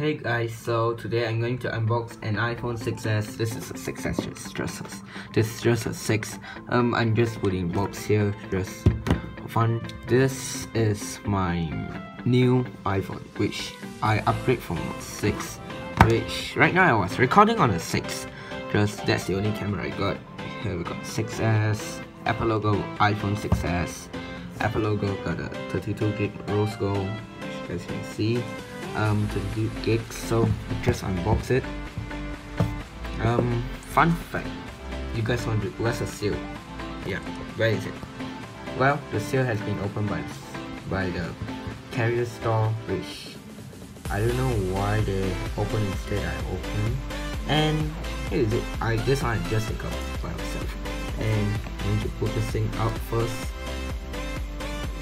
Hey guys, so today I'm going to unbox an iPhone 6s. This is a 6s, this is just a 6. I'm just putting box here just for fun. This is my new iPhone, which I upgrade from 6, which right now I was recording on a 6. Just that's the only camera I got. Here we got 6s, Apple logo, iPhone 6s, Apple logo, got a 32 gig rose gold, as you guys can see. 32 gigs, so just unbox it. Fun fact, you guys wonder where's the seal? Yeah, where is it? Well, the seal has been opened by the carrier store, which I don't know why they open instead I open. And here is it. This one I just take out by myself, and I'm going to put this thing out first.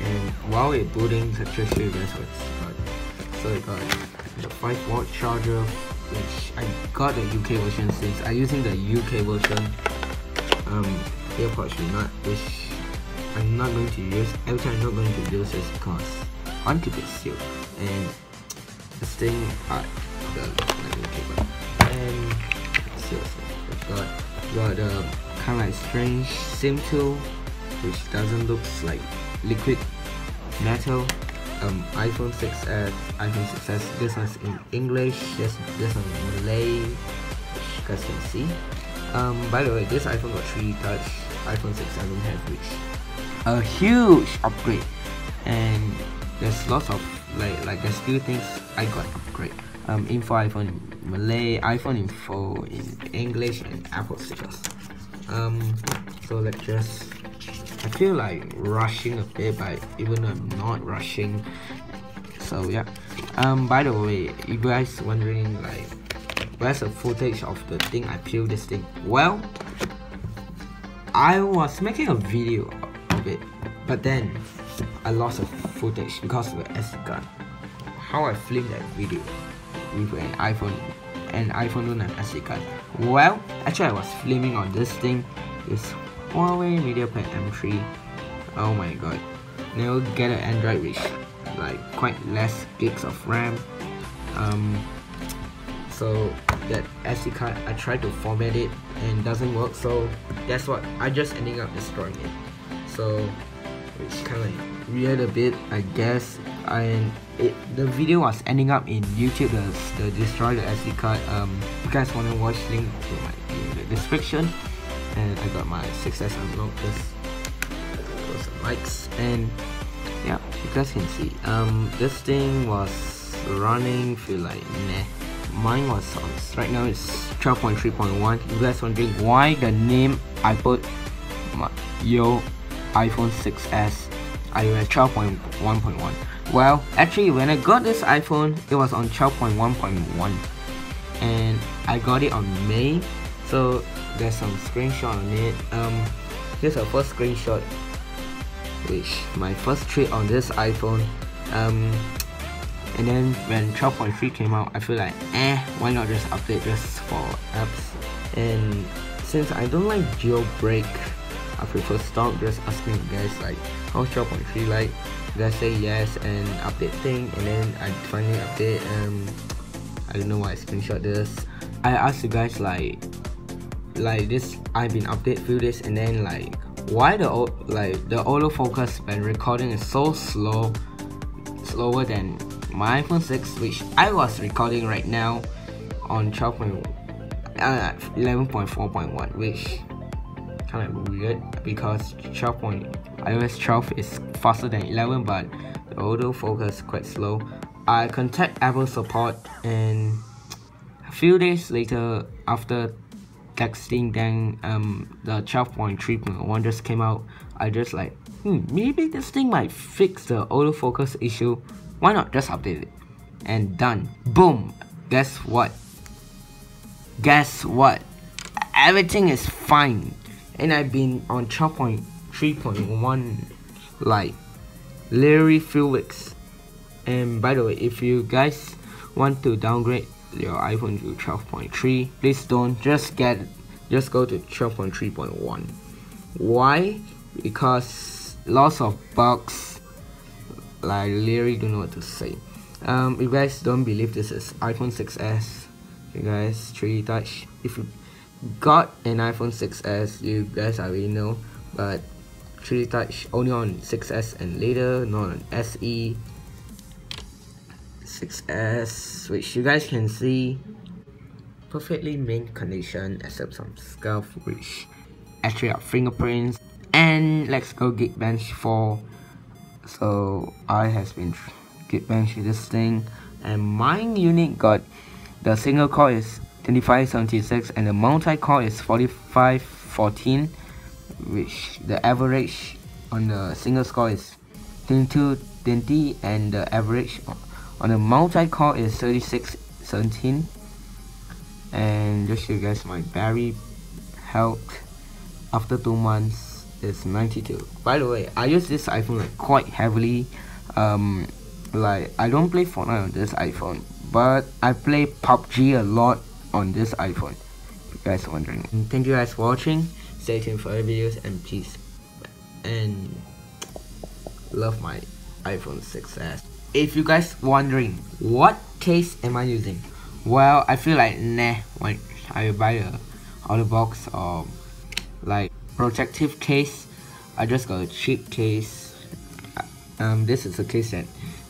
And while we're booting, let's just show you guys what it's got. So I got the 5-watt charger, which I got the UK version since I'm using the UK version. AirPods should not, which I'm not going to use. Every time I'm not going to use this because I want to keep it sealed. And this thing, and seriously, got a kind of like strange SIM tool, which doesn't look like liquid metal. iPhone 6s, this one's in English, this one in Malay, which you guys can see. By the way, this iPhone got 3D touch, iPhone 6 I don't have, which a huge upgrade. And there's lots of like there's few things I got upgrade. Info iPhone in Malay, iPhone info in English, and Apple stickers. So let's just, I feel like rushing a bit, but even though I'm not rushing. So yeah. By the way, you guys wondering like where's the footage of the thing I peeled this thing? Well, I was making a video of it, but then I lost the footage because of the SD card. How I filmed that video with an iPhone, and iPhone don't have SD card. Well, actually I was filming on this thing. It's Huawei MediaPad M3. Oh my god. Now get an Android which like quite less gigs of RAM. So that SD card, I tried to format it and doesn't work, so that's what I just ending up destroying it. So which kind of like weird a bit, I guess. And the video was ending up in YouTube, the destroy the SD card. You guys wanna watch, link in the description. And I got my 6s unlocked, just got some mics, and yeah, you guys can see this thing was running, feel like meh. Mine was on, right now it's 12.3.1. you guys wondering why the name I put my Yeoh iPhone 6s iOS 12.1.1. well, actually when I got this iPhone it was on 12.1.1 and I got it on May. So there's some screenshot on it. Here's a first screenshot, which my first trip on this iPhone. And then when 12.3 came out, I feel like why not just update just for apps. And since I don't like jailbreak, I prefer stock. Just asking you guys like how's 12.3 like. You guys say yes and update thing, and then I finally update. I don't know why I screenshot this. I asked you guys like this, I've been update few days, and then like why the autofocus when recording is so slower than my iPhone 6, which I was recording right now on 11.4.1, which kind of weird because iOS 12 is faster than 11, but the autofocus quite slow. I contact Apple support, and a few days later after texting, then the 12.3.1 just came out. I just like maybe this thing might fix the autofocus issue, why not just update it, and done, boom. Guess what, everything is fine, and I've been on 12.3.1 like literally few weeks. And by the way, if you guys want to downgrade your iPhone to 12.3, please don't, just go to 12.3.1. why? Because lots of bugs, like literally don't know what to say. If you guys don't believe this is iPhone 6s, you guys 3D touch. If you got an iPhone 6s, you guys already know, but 3D touch only on 6s and later, not on SE. 6s, which you guys can see perfectly mint condition except some scuff which actually are fingerprints. And let's go Geekbench 4. So I has been Geekbench this thing, and mine unit got the single core is 2576 and the multi-core is 4514, which the average on the single core is 2220 and the average on the multi-core is 3617. And just show you guys my battery health after 2 months is 92. By the way, I use this iPhone like quite heavily. Like I don't play Fortnite on this iPhone, but I play PUBG a lot on this iPhone, if you guys are wondering. And thank you guys for watching. Stay tuned for other videos, and peace. And love my iPhone 6s. If you guys wondering what case am I using, well, I feel like nah, when I buy the outer box or like protective case, I just got a cheap case. This is a case that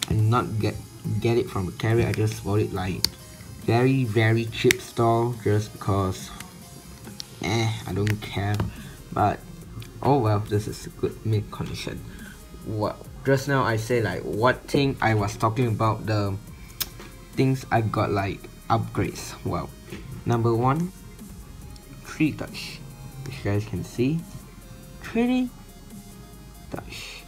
I did not get it from a carrier. I just bought it like very cheap store just because I don't care. But oh well, this is a good mint condition. Well, just now I say like what thing I was talking about, the things I got like upgrades. Well, number 1, 3D touch, which you guys can see, 3D touch.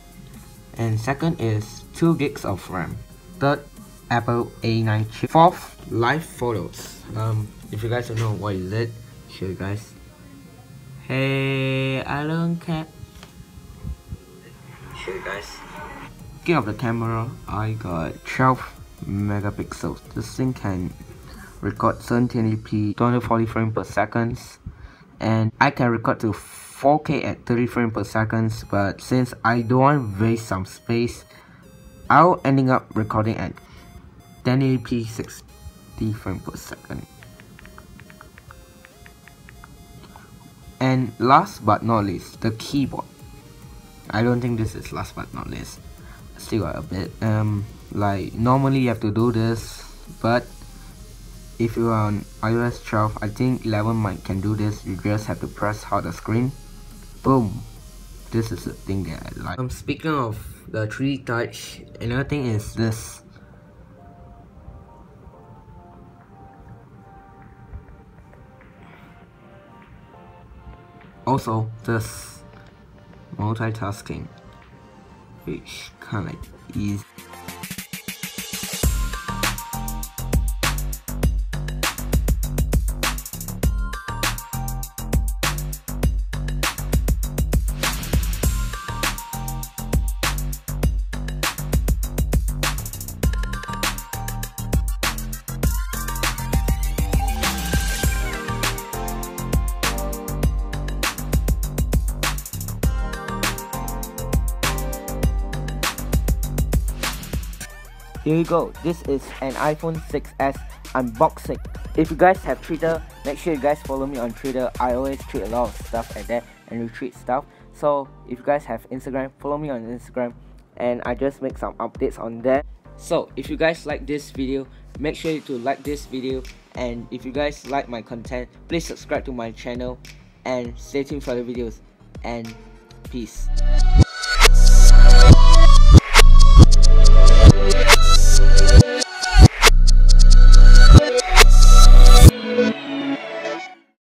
And second is 2 gigs of RAM. Third, Apple A9 chip. Fourth, live photos. If you guys don't know what is it, show you guys. Hey, I don't care. Show you guys. Speaking of the camera, I got 12 megapixels. This thing can record 720p 240 frames per second, and I can record to 4K at 30 frames per second, but since I don't want to waste some space, I'll ending up recording at 1080p 60 frames per second. And last but not least, the keyboard. I don't think this is last but not least. Still got a bit. Like normally you have to do this, but if you are on iOS 12, I think 11 might can do this. You just have to press hold the screen. Boom. This is the thing that I like. Speaking of the 3D touch, another thing is this. Also, this multitasking, which kind of like easy. Here you go, this is an iPhone 6s unboxing. If you guys have Twitter, make sure you guys follow me on Twitter. I always tweet a lot of stuff like that and retweet stuff. So if you guys have Instagram, follow me on Instagram, and I just make some updates on there. So if you guys like this video, make sure to like this video, and if you guys like my content, please subscribe to my channel and stay tuned for the videos, and peace.